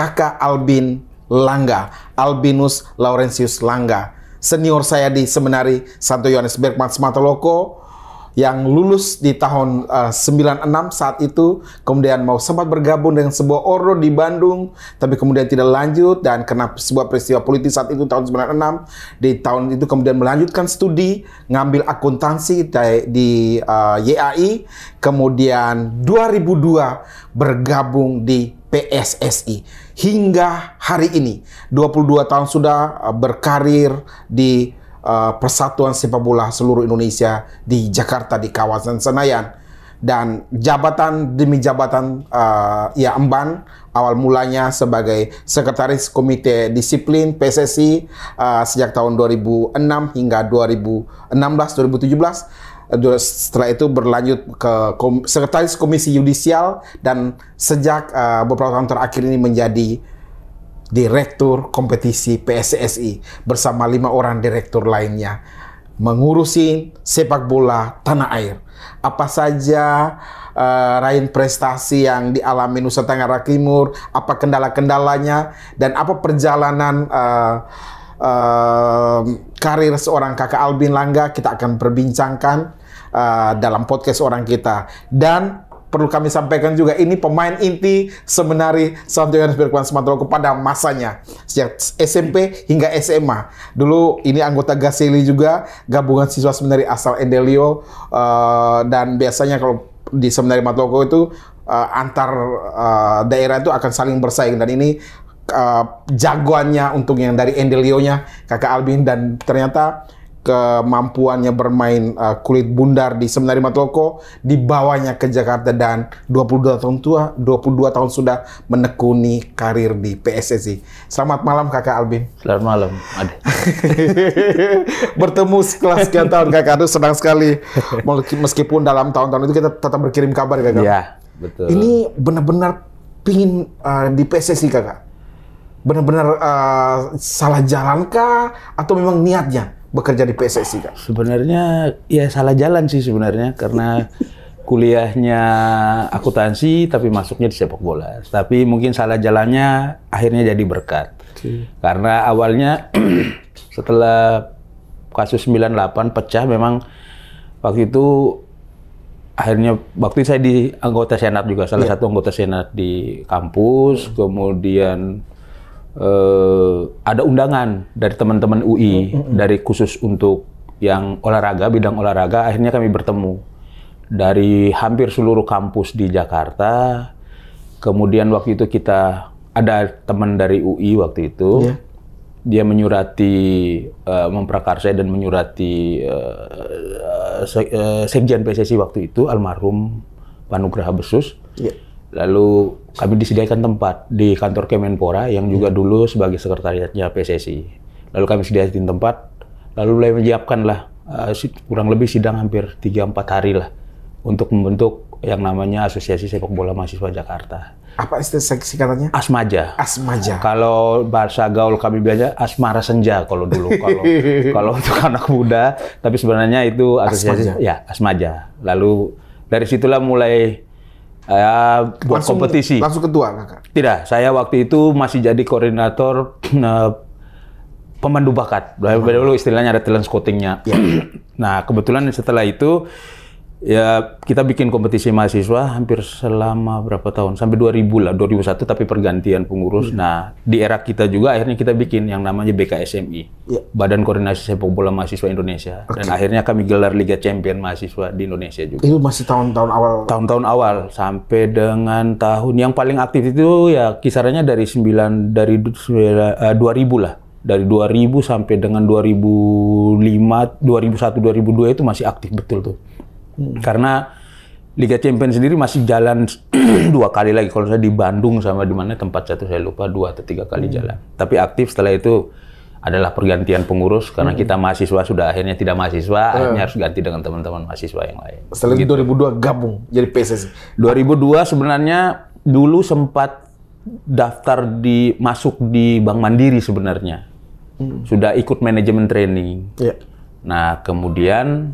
Kakak Albin Langga, Albinus Laurentius Langga. Senior saya di Seminari Santo Yohanes Bergman Sematoloko yang lulus di tahun 96 saat itu, kemudian mau sempat bergabung dengan sebuah ordo di Bandung, tapi kemudian tidak lanjut dan karena sebuah peristiwa politis saat itu tahun 96, di tahun itu kemudian melanjutkan studi, ngambil akuntansi di YAI, kemudian 2002 bergabung di PSSI. Hingga hari ini, 22 tahun sudah berkarir di Persatuan Sepak Bola seluruh Indonesia di Jakarta di kawasan Senayan, dan jabatan demi jabatan ia emban awal mulanya sebagai Sekretaris Komite Disiplin PSSI sejak tahun 2006 hingga 2016-2017. Setelah itu berlanjut ke Sekretaris Komisi Yudisial dan sejak beberapa tahun terakhir ini menjadi Direktur Kompetisi PSSI bersama 5 orang direktur lainnya, mengurusi sepak bola tanah air. Apa saja raihan prestasi yang dialami Nusa Tenggara Timur, apa kendala-kendalanya, dan apa perjalanan karir seorang Kakak Albin Langga, kita akan perbincangkan dalam podcast orang kita. Dan perlu kami sampaikan juga, ini pemain inti Seminari Santo Yohanes Bergman Sematoloko pada masanya, sejak SMP hingga SMA. Dulu ini anggota Gaseli juga, gabungan siswa seminari asal Endelio, dan biasanya kalau di Seminari Sematoloko itu antar daerah itu akan saling bersaing, dan ini jagoannya untuk yang dari Endelio-nya Kakak Albin, dan ternyata kemampuannya bermain kulit bundar di Seminari Sematoloko dibawanya ke Jakarta, dan 22 tahun sudah menekuni karir di PSSI. Selamat malam Kakak Albin. Selamat malam, Ade. Bertemu setelah sekian tahun Kakak, aduh senang sekali. Meskipun dalam tahun-tahun itu kita tetap berkirim kabar Kakak. Iya, betul. Ini benar-benar pingin di PSSI Kakak. Benar-benar salah jalankah atau memang niatnya bekerja di PSSI Kak? Sebenarnya ya salah jalan sih sebenarnya, karena kuliahnya akuntansi tapi masuknya di sepak bola. Tapi mungkin salah jalannya akhirnya jadi berkat. Karena awalnya setelah kasus 98 pecah, memang waktu itu akhirnya waktu saya di anggota senat juga, salah satu anggota senat di kampus, kemudian ada undangan dari teman-teman UI, dari khusus untuk yang olahraga, bidang olahraga. Akhirnya kami bertemu dari hampir seluruh kampus di Jakarta. Kemudian waktu itu kita ada teman dari UI waktu itu, dia menyurati, memprakarsa dan menyurati Sekjen PSSI waktu itu, almarhum Pak Nugraha Besus. Lalu kami disediakan tempat di kantor Kemenpora yang juga dulu sebagai sekretariatnya PSSI. Lalu kami sediakan tempat, lalu mulai menyiapkan lah kurang lebih sidang hampir 3-4 hari lah untuk membentuk yang namanya Asosiasi Sepak Bola Mahasiswa Jakarta. Apa istilah singkatannya? Asmaja. Asmaja. Kalau bahasa gaul kami bilangnya Asmara Senja kalau dulu. Kalau untuk anak muda, tapi sebenarnya itu asosiasi ya Asmaja. Lalu dari situlah mulai buat kompetisi. Langsung ketua Kakak? Tidak, saya waktu itu masih jadi koordinator pemandu bakat. Dulu istilahnya ada talent scouting-nya. Nah, kebetulan setelah itu ya kita bikin kompetisi mahasiswa hampir selama berapa tahun, sampai 2000 lah, 2001, tapi pergantian pengurus. Nah, di era kita juga akhirnya kita bikin yang namanya BKSMI, Badan Koordinasi Sepak Bola Mahasiswa Indonesia. Dan akhirnya kami gelar Liga Champion Mahasiswa di Indonesia juga. Itu masih tahun-tahun awal? Tahun-tahun awal, sampai dengan tahun yang paling aktif itu ya kisarannya dari 2000 lah. Dari 2000 sampai dengan 2005, 2001, 2002 itu masih aktif betul tuh. Karena Liga Champions sendiri masih jalan 2 kali lagi. Kalau saya di Bandung sama di mana tempat satu saya lupa, 2 atau 3 kali jalan. Tapi aktif setelah itu adalah pergantian pengurus karena kita mahasiswa sudah akhirnya tidak mahasiswa, akhirnya harus ganti dengan teman-teman mahasiswa yang lain. Setelah itu 2002 gabung jadi PSSI. 2002 sebenarnya dulu sempat daftar masuk di Bank Mandiri sebenarnya. Sudah ikut manajemen training. Nah, kemudian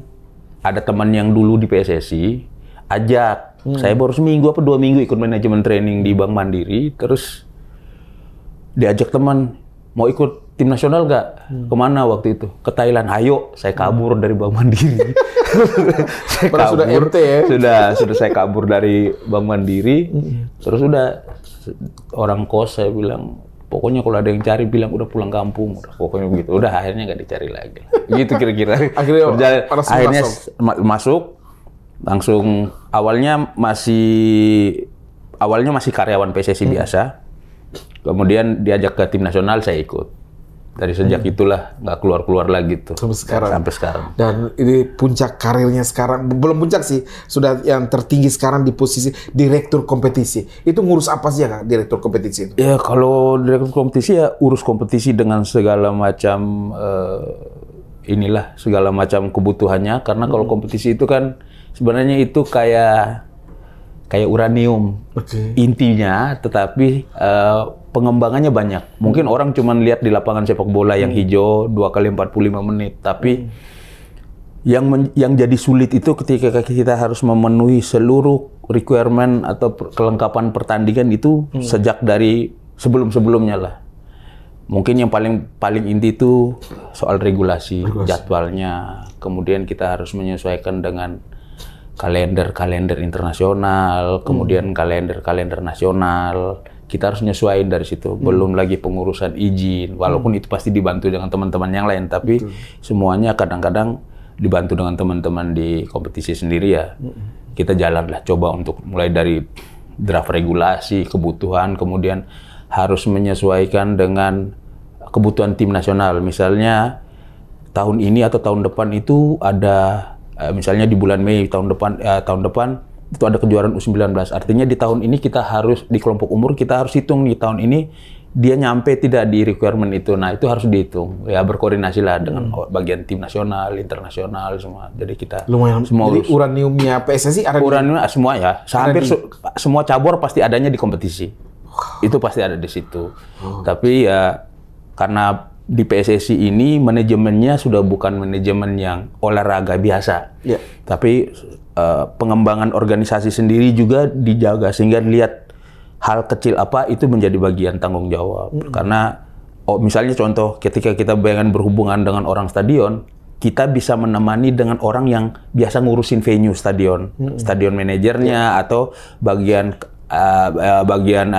ada teman yang dulu di PSSI ajak, saya baru seminggu apa 2 minggu ikut manajemen training di Bank Mandiri, terus diajak teman mau ikut tim nasional nggak? Kemana waktu itu? Ke Thailand. Ayo, saya kabur dari Bank Mandiri. Saya kabur, sudah MT ya? Sudah saya kabur dari Bank Mandiri. Terus udah orang kos saya bilang, pokoknya kalau ada yang cari bilang udah pulang kampung. Udah, pokoknya begitu. Udah akhirnya nggak dicari lagi. Gitu kira-kira. Akhirnya masuk. Langsung awalnya masih karyawan PSSI biasa. Kemudian diajak ke tim nasional, saya ikut. Dari sejak itulah nggak keluar lagi tuh. Sampai sekarang. Dan ini puncak karirnya sekarang, belum puncak sih, sudah yang tertinggi sekarang di posisi direktur kompetisi. Itu ngurus apa sih ya Kak, direktur kompetisi itu? Ya kalau direktur kompetisi ya urus kompetisi dengan segala macam segala macam kebutuhannya. Karena kalau kompetisi itu kan sebenarnya itu kayak uranium intinya, tetapi pengembangannya banyak. Mungkin orang cuma lihat di lapangan sepak bola yang hijau 2 kali 45 menit, tapi yang jadi sulit itu ketika kita harus memenuhi seluruh requirement atau kelengkapan pertandingan itu sejak dari sebelum-sebelumnya lah. Mungkin yang paling inti itu soal regulasi. Jadwalnya, kemudian kita harus menyesuaikan dengan kalender internasional, kemudian kalender nasional. Kita harus nyesuaiin dari situ. Belum lagi pengurusan izin, walaupun itu pasti dibantu dengan teman-teman yang lain, tapi semuanya kadang-kadang dibantu dengan teman-teman di kompetisi sendiri ya. Kita jalan lah, coba untuk mulai dari draft regulasi, kebutuhan, kemudian harus menyesuaikan dengan kebutuhan tim nasional. Misalnya tahun ini atau tahun depan itu ada misalnya di bulan Mei tahun depan itu ada kejuaraan U19. Artinya di tahun ini kita harus di kelompok umur kita harus hitung nih tahun ini dia nyampe tidak di requirement itu. Nah, itu harus dihitung. Ya berkoordinasi lah dengan bagian tim nasional, internasional semua. Jadi kita lumayan. Semua jadi uraniumnya PSSI ada uranium semua ya. Hampir semua cabur pasti adanya di kompetisi. Itu pasti ada di situ. Tapi ya karena di PSSI ini manajemennya sudah bukan manajemen yang olahraga biasa, tapi pengembangan organisasi sendiri juga dijaga sehingga lihat hal kecil apa itu menjadi bagian tanggung jawab. Karena misalnya contoh ketika kita berhubungan dengan orang stadion, kita bisa menemani dengan orang yang biasa ngurusin venue stadion manajernya atau bagian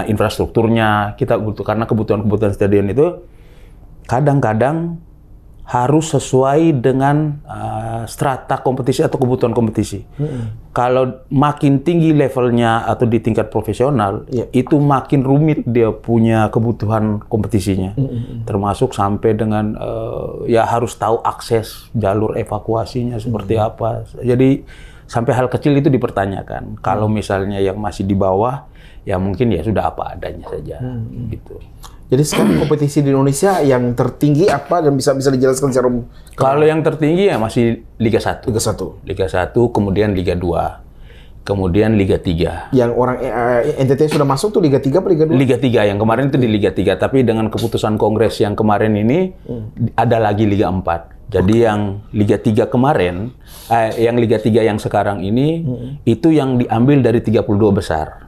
infrastrukturnya. Kita butuh karena kebutuhan stadion itu kadang-kadang harus sesuai dengan strata kompetisi atau kebutuhan kompetisi. Kalau makin tinggi levelnya atau di tingkat profesional, itu makin rumit dia punya kebutuhan kompetisinya. Termasuk sampai dengan ya harus tahu akses jalur evakuasinya seperti apa. Jadi sampai hal kecil itu dipertanyakan. Kalau misalnya yang masih di bawah, ya mungkin ya sudah apa adanya saja gitu. Jadi sekarang kompetisi di Indonesia yang tertinggi apa dan bisa dijelaskan secara umum? Kalau yang tertinggi ya masih Liga 1. Liga 1, kemudian Liga 2, kemudian Liga 3. Yang orang NTT sudah masuk tuh Liga 3 apa Liga 2? Liga 3 yang kemarin itu di Liga 3, tapi dengan keputusan Kongres yang kemarin ini ada lagi Liga 4. Jadi yang Liga 3 kemarin, yang Liga 3 yang sekarang ini, itu yang diambil dari 32 besar.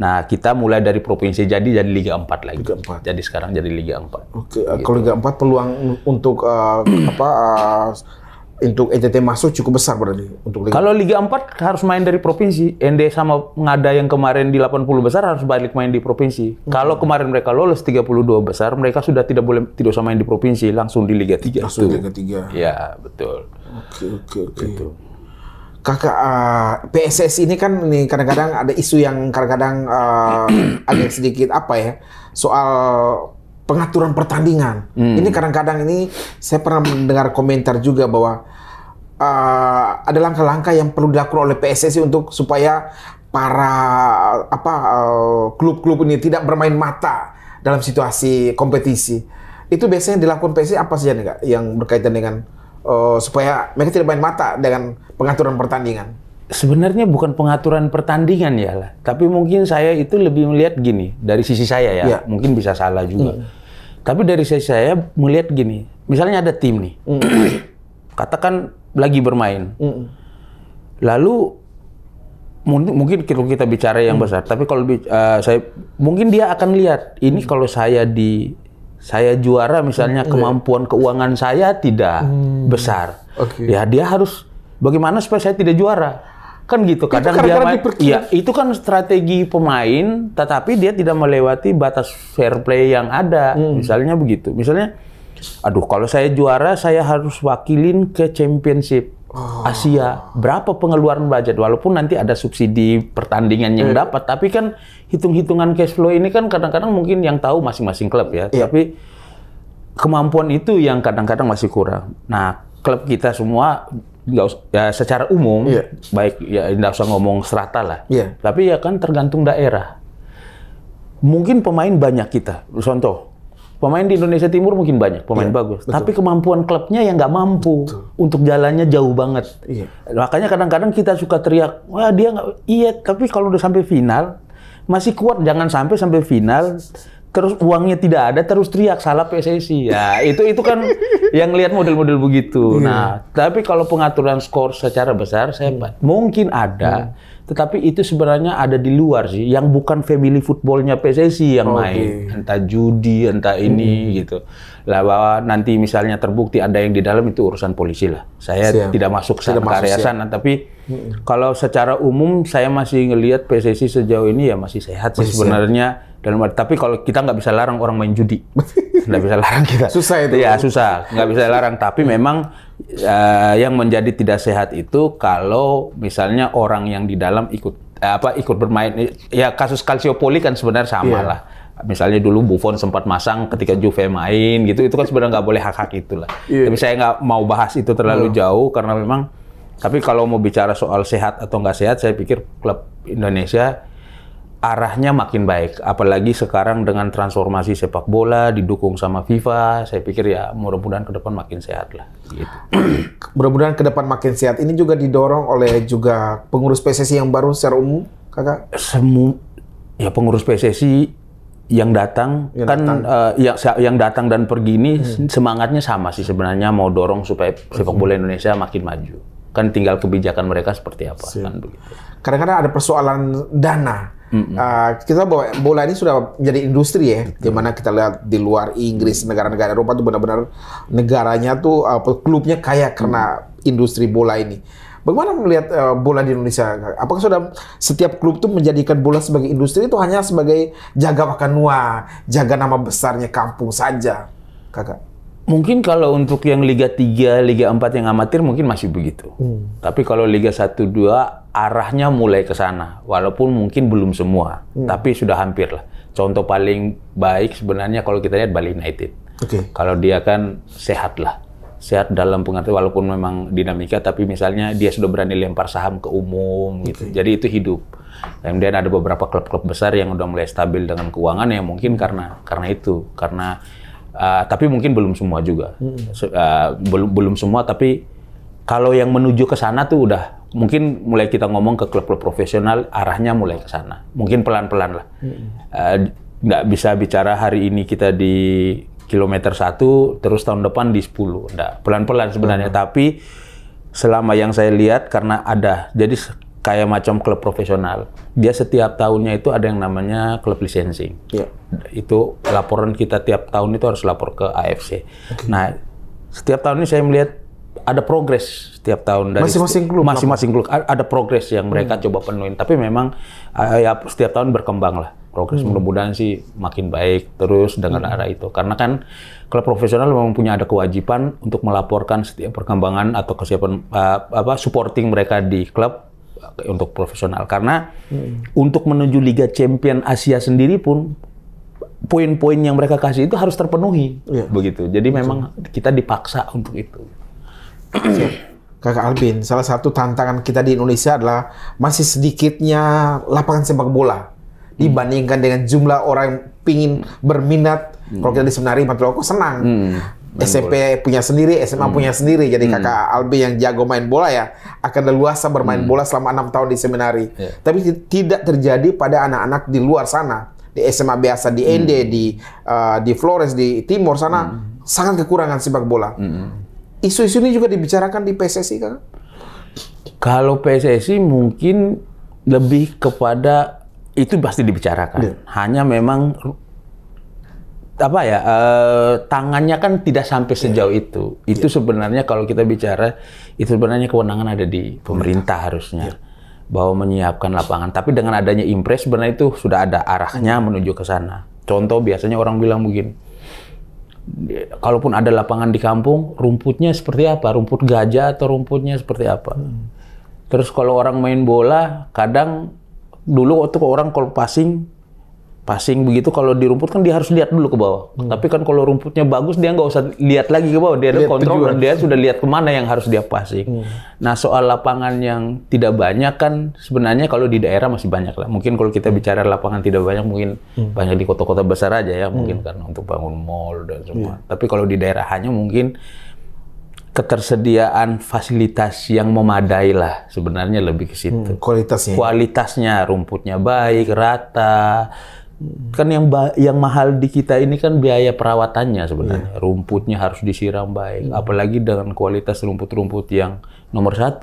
Nah, kita mulai dari provinsi jadi Liga 4 lagi. Liga 4. Jadi sekarang jadi Liga 4. Gitu. Kalau Liga 4 peluang untuk untuk NTT masuk cukup besar berarti untuk Liga. Kalau Liga 4 harus main dari provinsi. ND sama Ngada yang kemarin di 80 besar harus balik main di provinsi. Kalau kemarin mereka lolos 32 besar, mereka sudah tidak usah main di provinsi, langsung di Liga 3. Langsung di Liga 3. Ya, betul. Oke. Gitu. Kakak, PSSI ini kan kadang-kadang ada isu yang kadang-kadang agak sedikit soal pengaturan pertandingan. Ini kadang-kadang saya pernah mendengar komentar juga bahwa ada langkah-langkah yang perlu dilakukan oleh PSSI untuk supaya para klub-klub ini tidak bermain mata dalam situasi kompetisi. Itu biasanya dilakukan PSSI apa saja nih Kak yang berkaitan dengan supaya mereka tidak main mata dengan pengaturan pertandingan? Sebenarnya bukan pengaturan pertandingan ya lah, tapi mungkin saya itu lebih melihat gini dari sisi saya ya. Mungkin bisa salah juga. Tapi dari saya melihat gini, misalnya ada tim nih, katakan lagi bermain, lalu mungkin kalau kita bicara yang besar, tapi kalau saya mungkin dia akan lihat ini kalau saya juara misalnya kemampuan keuangan saya tidak besar. Ya dia harus bagaimana supaya saya tidak juara. Kan gitu, kadang dia itu kan strategi pemain, tetapi dia tidak melewati batas fair play yang ada. Misalnya begitu. Misalnya, aduh kalau saya juara, saya harus wakilin ke championship Asia. Berapa pengeluaran budget? Walaupun nanti ada subsidi pertandingan yang dapat, tapi kan hitung-hitungan cash flow ini kan kadang-kadang mungkin yang tahu masing-masing klub ya. Tapi kemampuan itu yang kadang-kadang masih kurang. Nah, klub kita semua nggak usah, ya secara umum, baik ya nggak usah ngomong strata lah. Tapi ya kan tergantung daerah. Mungkin pemain banyak kita, contoh pemain di Indonesia Timur mungkin banyak pemain bagus, tapi kemampuan klubnya yang nggak mampu untuk jalannya jauh banget. Makanya kadang-kadang kita suka teriak, wah dia nggak, tapi kalau udah sampai final masih kuat, jangan sampai final. Terus uangnya tidak ada, terus teriak salah PSSI. Ya, itu kan yang lihat model-model begitu. Nah, tapi kalau pengaturan skor secara besar, saya mungkin ada, tetapi itu sebenarnya ada di luar sih, yang bukan family footballnya PSSI yang main. Entah judi, entah ini gitu. Lah bahwa nanti misalnya terbukti ada yang di dalam, itu urusan polisi lah. Saya tidak masuk ke area sana, tapi kalau secara umum saya masih ngelihat PSSI sejauh ini ya masih sehat sih sebenarnya. Tapi kalau kita nggak bisa larang orang main judi, nggak bisa larang kita. Susah itu. Ya susah, nggak bisa larang. Tapi memang yang menjadi tidak sehat itu kalau misalnya orang yang di dalam ikut bermain. Ya kasus Calciopoli kan sebenarnya sama lah. Misalnya dulu Buffon sempat masang ketika Juve main gitu, itu kan sebenarnya nggak boleh hak-hak itulah. Tapi saya nggak mau bahas itu terlalu jauh karena memang. Tapi kalau mau bicara soal sehat atau nggak sehat, saya pikir klub Indonesia arahnya makin baik, apalagi sekarang dengan transformasi sepak bola didukung sama FIFA, saya pikir ya mudah-mudahan ke depan makin sehat lah. Gitu. Mudah-mudahan ke depan makin sehat. Ini juga didorong oleh juga pengurus PSSI yang baru secara umum, kakak? Ya pengurus PSSI yang datang yang datang dan pergi ini semangatnya sama sih sebenarnya, mau dorong supaya sepak bola Indonesia makin maju. Kan tinggal kebijakan mereka seperti apa kan begitu. Kadang-kadang ada persoalan dana. Kita bahwa bola ini sudah menjadi industri ya, dimana kita lihat di luar Inggris, negara-negara Eropa tuh benar-benar negaranya tuh klubnya kaya karena industri bola ini. Bagaimana melihat bola di Indonesia? Apakah sudah setiap klub tuh menjadikan bola sebagai industri itu hanya sebagai jaga Wakanua, jaga nama besarnya kampung saja, kakak? Mungkin kalau untuk yang Liga 3, Liga 4 yang amatir mungkin masih begitu. Tapi kalau Liga 1, 2 arahnya mulai ke sana. Walaupun mungkin belum semua, tapi sudah hampir lah. Contoh paling baik sebenarnya kalau kita lihat Bali United. Kalau dia kan sehat lah. Sehat dalam pengertian walaupun memang dinamika, tapi misalnya dia sudah berani lempar saham ke umum gitu. Jadi itu hidup. Kemudian ada beberapa klub-klub besar yang udah mulai stabil dengan keuangan yang mungkin karena itu. Tapi mungkin belum semua juga, belum semua. Tapi kalau yang menuju ke sana tuh udah mungkin mulai kita ngomong ke klub-klub profesional, arahnya mulai ke sana. Mungkin pelan-pelan lah. Nggak bisa bicara hari ini kita di kilometer 1, terus tahun depan di 10. Nggak, pelan-pelan sebenarnya. Tapi selama yang saya lihat karena ada, jadi kayak macam klub profesional. Dia setiap tahunnya itu ada yang namanya klub licensing. Itu laporan kita tiap tahun itu harus lapor ke AFC. Nah, setiap tahun ini saya melihat ada progres setiap tahun dari masing-masing klub ada progres yang mereka coba penuhin. Tapi memang ya setiap tahun berkembang lah progres. Mudah-mudahan sih makin baik terus dengan arah itu. Karena kan klub profesional memang punya ada kewajiban untuk melaporkan setiap perkembangan atau kesiapan supporting mereka di klub untuk profesional. Karena untuk menuju Liga Champion Asia sendiri pun poin-poin yang mereka kasih itu harus terpenuhi. Begitu. Jadi memang kita dipaksa untuk itu. Kakak Albin, salah satu tantangan kita di Indonesia adalah masih sedikitnya lapangan sepak bola dibandingkan dengan jumlah orang yang pingin berminat. Kalau kita di Semenari Matuloko senang. SMP punya sendiri, SMA punya sendiri. Jadi kakak Albin yang jago main bola ya akan leluasa bermain bola selama 6 tahun di Semenari. Tapi tidak terjadi pada anak-anak di luar sana. Di SMA biasa, di Ende, di Flores, di Timur sana sangat kekurangan sepak bola. Isu-isu ini juga dibicarakan di PSSI, kan? Kalau PSSI mungkin lebih kepada itu pasti dibicarakan. Hanya memang apa ya, tangannya kan tidak sampai sejauh itu. Itu sebenarnya kalau kita bicara, itu sebenarnya kewenangan ada di pemerintah harusnya. Bahwa menyiapkan lapangan. Tapi dengan adanya impres sebenarnya itu sudah ada arahnya menuju ke sana. Contoh biasanya orang bilang begini, kalaupun ada lapangan di kampung, rumputnya seperti apa? Rumput gajah atau rumputnya seperti apa? Terus kalau orang main bola, kadang dulu waktu orang kalau passing begitu, kalau di rumput kan dia harus lihat dulu ke bawah. Tapi kan kalau rumputnya bagus, dia nggak usah lihat lagi ke bawah. Dia ada kontrol dan dia sudah lihat kemana yang harus dia passing. Nah, soal lapangan yang tidak banyak kan sebenarnya kalau di daerah masih banyak lah. Mungkin kalau kita bicara lapangan tidak banyak, mungkin banyak di kota-kota besar aja ya. Mungkin karena untuk bangun mall dan semua. Tapi kalau di daerah hanya mungkin ketersediaan fasilitas yang memadai lah. Sebenarnya lebih ke situ. Kualitasnya, rumputnya baik, rata. Kan yang mahal di kita ini kan biaya perawatannya sebenarnya. Rumputnya harus disiram baik. Apalagi dengan kualitas rumput-rumput yang nomor 1,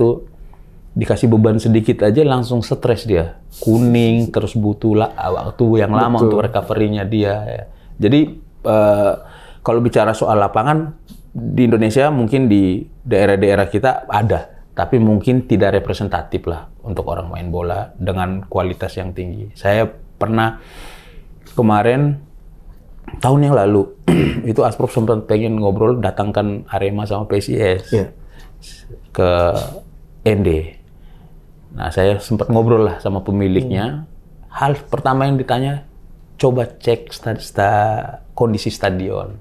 dikasih beban sedikit aja langsung stres dia. Kuning, terus butuh waktu yang lama untuk recovery-nya dia. Ya. Jadi kalau bicara soal lapangan, di Indonesia mungkin di daerah-daerah kita ada. Tapi mungkin tidak representatif lah untuk orang main bola dengan kualitas yang tinggi. Saya pernah kemarin, tahun yang lalu, itu Asprop sempat pengen ngobrol, datangkan Arema sama PSIS ke ND. Nah, saya sempat ngobrol lah sama pemiliknya. Hal pertama yang ditanya, coba cek kondisi stadion.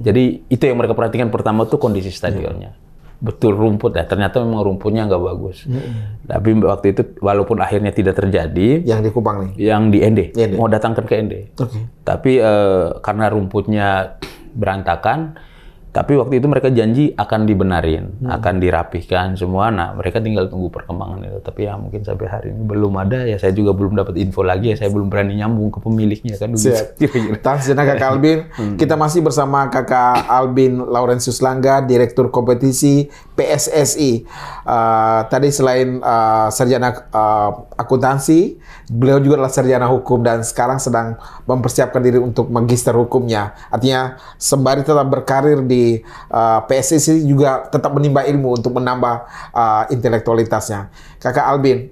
Jadi itu yang mereka perhatikan pertama tuh kondisi stadionnya. Betul rumput ya, ternyata memang rumputnya nggak bagus. Tapi waktu itu walaupun akhirnya tidak terjadi. Yang di Kupang nih? Yang di ND. Mau datangkan ke ND. Tapi karena rumputnya berantakan, tapi waktu itu mereka janji akan dibenarin, akan dirapihkan semua. Nah, mereka tinggal tunggu perkembangan itu. Tapi ya mungkin sampai hari ini belum ada. Ya saya juga belum dapat info lagi. Ya saya belum berani nyambung ke pemiliknya kan. Siap. Tahan sejenak Kakak Albin. Kita masih bersama Kakak Albin Laurentius Langga, Direktur Kompetisi PSSI. Tadi selain sarjana akuntansi, beliau juga adalah sarjana hukum dan sekarang sedang mempersiapkan diri untuk magister hukumnya. Artinya sembari tetap berkarir di PSSI juga tetap menimba ilmu untuk menambah intelektualitasnya. Kakak Albin,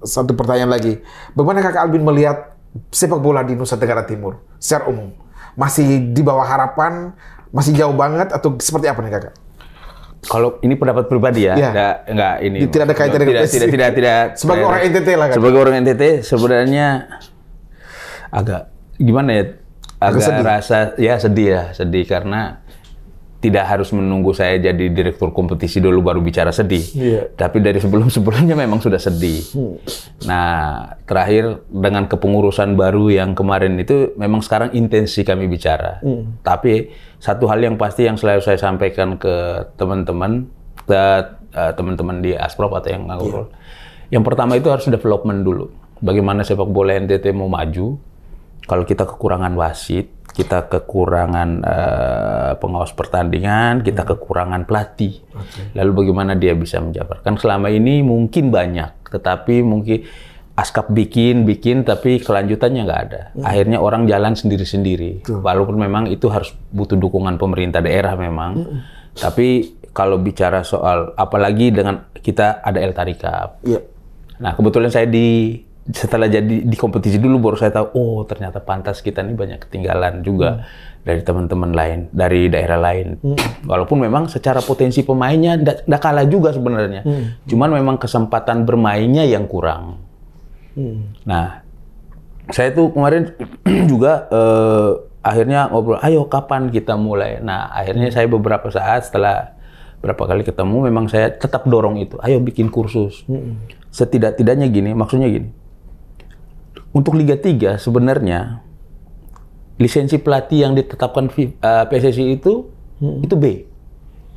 satu pertanyaan lagi. Bagaimana Kakak Albin melihat sepak bola di Nusa Tenggara Timur secara umum? Masih di bawah harapan? Masih jauh banget? Atau seperti apa nih Kakak? Kalau ini pendapat pribadi ya, enggak ini. Tidak ada kaitan dengan tidak. Sebagai orang NTT lah kan. Sebagai orang NTT sebenarnya agak gimana ya? Agak sedih. Sedih karena tidak harus menunggu saya jadi direktur kompetisi dulu baru bicara sedih. Tapi dari sebelumnya memang sudah sedih. Nah, terakhir dengan kepengurusan baru yang kemarin itu memang sekarang intensi kami bicara. Tapi satu hal yang pasti yang selalu saya sampaikan ke teman-teman di Asprop atau yang ngobrol. Yang pertama itu harus development dulu. Bagaimana sepak bola NTT mau maju? Kalau kita kekurangan wasit, kita kekurangan pengawas pertandingan, kita kekurangan pelatih. Lalu bagaimana dia bisa menjabarkan? Selama ini mungkin banyak, tetapi mungkin Askap bikin, tapi kelanjutannya nggak ada. Akhirnya orang jalan sendiri-sendiri. Walaupun memang itu harus butuh dukungan pemerintah daerah memang. Tapi kalau bicara soal, apalagi dengan kita ada El Tari Cup. Nah, kebetulan saya setelah jadi di kompetisi dulu baru saya tahu, oh ternyata pantas kita ini banyak ketinggalan juga dari teman-teman lain, dari daerah lain. Walaupun memang secara potensi pemainnya nggak kalah juga sebenarnya. Cuman memang kesempatan bermainnya yang kurang. Nah, saya tuh kemarin juga akhirnya ngobrol, ayo kapan kita mulai? Nah, akhirnya saya beberapa saat setelah berapa kali ketemu, memang saya tetap dorong itu, ayo bikin kursus. Setidak-tidaknya gini, maksudnya gini, untuk Liga 3 sebenarnya lisensi pelatih yang ditetapkan PSSI itu B.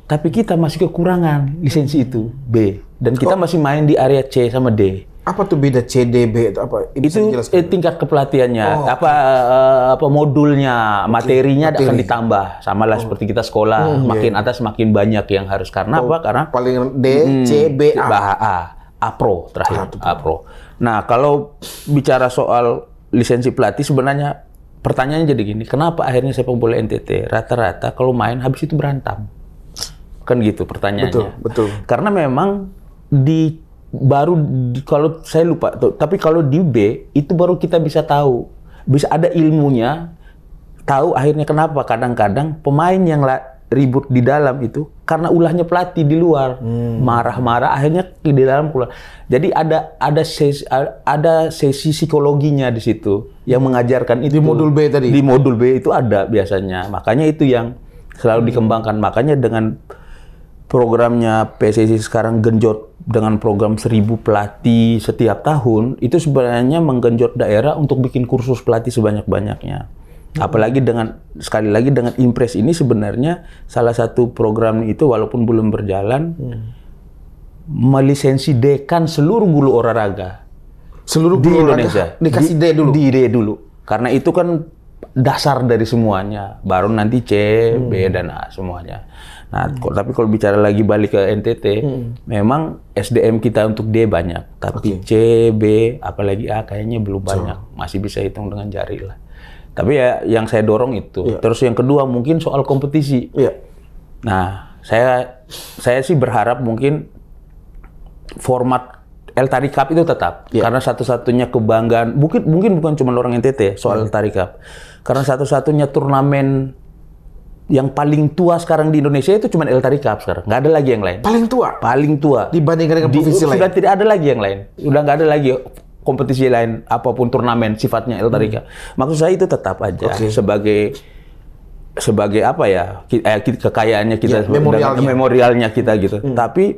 Tapi kita masih kekurangan lisensi itu B. Dan kita masih main di area C sama D. Apa tuh beda C, D, B itu apa? Itu tingkat kepelatihannya, apa modulnya, materinya akan ditambah. Sama lah seperti kita sekolah, makin atas makin banyak yang harus. Karena apa? Karena paling D, C, B, A. A-Pro terakhir. A-Pro. Nah, kalau bicara soal lisensi pelatih sebenarnya pertanyaannya jadi gini, kenapa akhirnya sepak bola NTT rata-rata kalau main habis itu berantem? Kan gitu pertanyaannya. Betul. Karena memang kalau saya lupa tuh, tapi kalau di B itu baru kita bisa tahu, bisa ada ilmunya, tahu akhirnya kenapa kadang-kadang pemain yang ribut di dalam itu karena ulahnya pelatih di luar, marah-marah akhirnya di dalam keluar. Jadi ada sesi psikologinya di situ yang mengajarkan itu. Di modul B tadi. Di modul B itu ada biasanya. Makanya itu yang selalu dikembangkan. Makanya dengan programnya PSSI sekarang genjot dengan program 1.000 pelatih setiap tahun, itu sebenarnya menggenjot daerah untuk bikin kursus pelatih sebanyak-banyaknya. Apalagi sekali lagi dengan Impres ini sebenarnya salah satu program itu walaupun belum berjalan, melisensi dekan seluruh guru olahraga Seluruh di guru Indonesia. dikasih D dulu. Di D dulu. Karena itu kan dasar dari semuanya. Baru nanti C, B, dan A semuanya. Nah, tapi kalau bicara lagi balik ke NTT, memang SDM kita untuk D banyak. Tapi C, B, apalagi A kayaknya belum banyak. Masih bisa hitung dengan jari lah. Tapi ya yang saya dorong itu. Terus yang kedua mungkin soal kompetisi. Nah, saya sih berharap mungkin format El-Tari Cup itu tetap. Karena satu-satunya kebanggaan, mungkin bukan cuma orang NTT soal El-Tari Cup. Karena satu-satunya turnamen yang paling tua sekarang di Indonesia itu cuma El-Tari Cup sekarang. Nggak ada lagi yang lain. Paling tua? Paling tua. Dibandingkan dengan provinsi lain? Sudah tidak ada lagi yang lain. Sudah nggak ada lagi kompetisi lain, apapun turnamen sifatnya El-Tari Cup. Maksud saya itu tetap aja sebagai apa ya, kekayaannya kita, memorialnya kita gitu. Tapi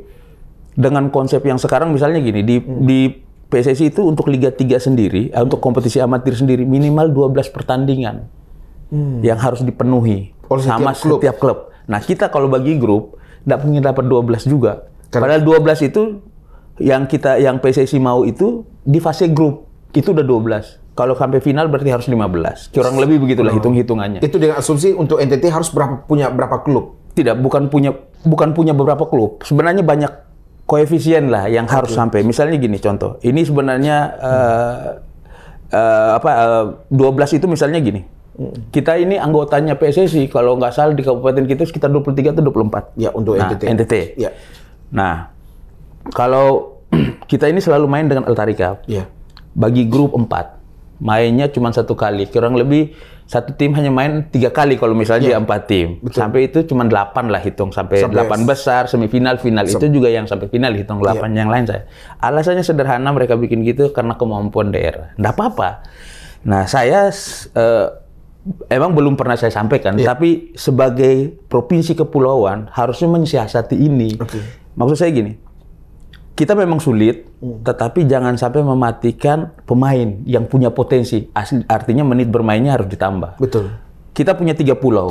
dengan konsep yang sekarang misalnya gini, di PSSI itu untuk Liga 3 sendiri, untuk kompetisi amatir sendiri, minimal 12 pertandingan yang harus dipenuhi sama setiap klub. Nah, kita kalau bagi grup, nggak mungkin dapat 12 juga. Padahal 12 itu yang PSSI mau itu di fase grup, itu udah 12. Kalau sampai final berarti harus 15. Kurang lebih begitulah hitung-hitungannya. Itu dengan asumsi untuk NTT harus punya berapa klub? Tidak, bukan punya beberapa klub. Sebenarnya banyak koefisien lah yang harus sampai. Misalnya gini contoh. Ini sebenarnya 12 itu misalnya gini. Kita ini anggotanya PSSI kalau nggak salah di kabupaten kita sekitar 23 atau 24. Ya, untuk NTT. Ya. Nah, kalau kita ini selalu main dengan El-Tari Cup. Bagi grup 4. Mainnya cuma 1 kali. Kurang lebih satu tim hanya main 3 kali kalau misalnya 4 tim. Betul. Sampai itu cuma 8 lah hitung. Sampai 8 besar, semifinal, final. Itu juga yang sampai final hitung 8 yang lain saya. Alasannya sederhana mereka bikin gitu karena kemampuan daerah. Nggak apa-apa. Nah, saya emang belum pernah saya sampaikan. Tapi sebagai provinsi kepulauan harusnya mensiasati ini. Maksud saya gini. Kita memang sulit, tetapi jangan sampai mematikan pemain yang punya potensi. Artinya menit bermainnya harus ditambah. Betul. Kita punya 3 pulau.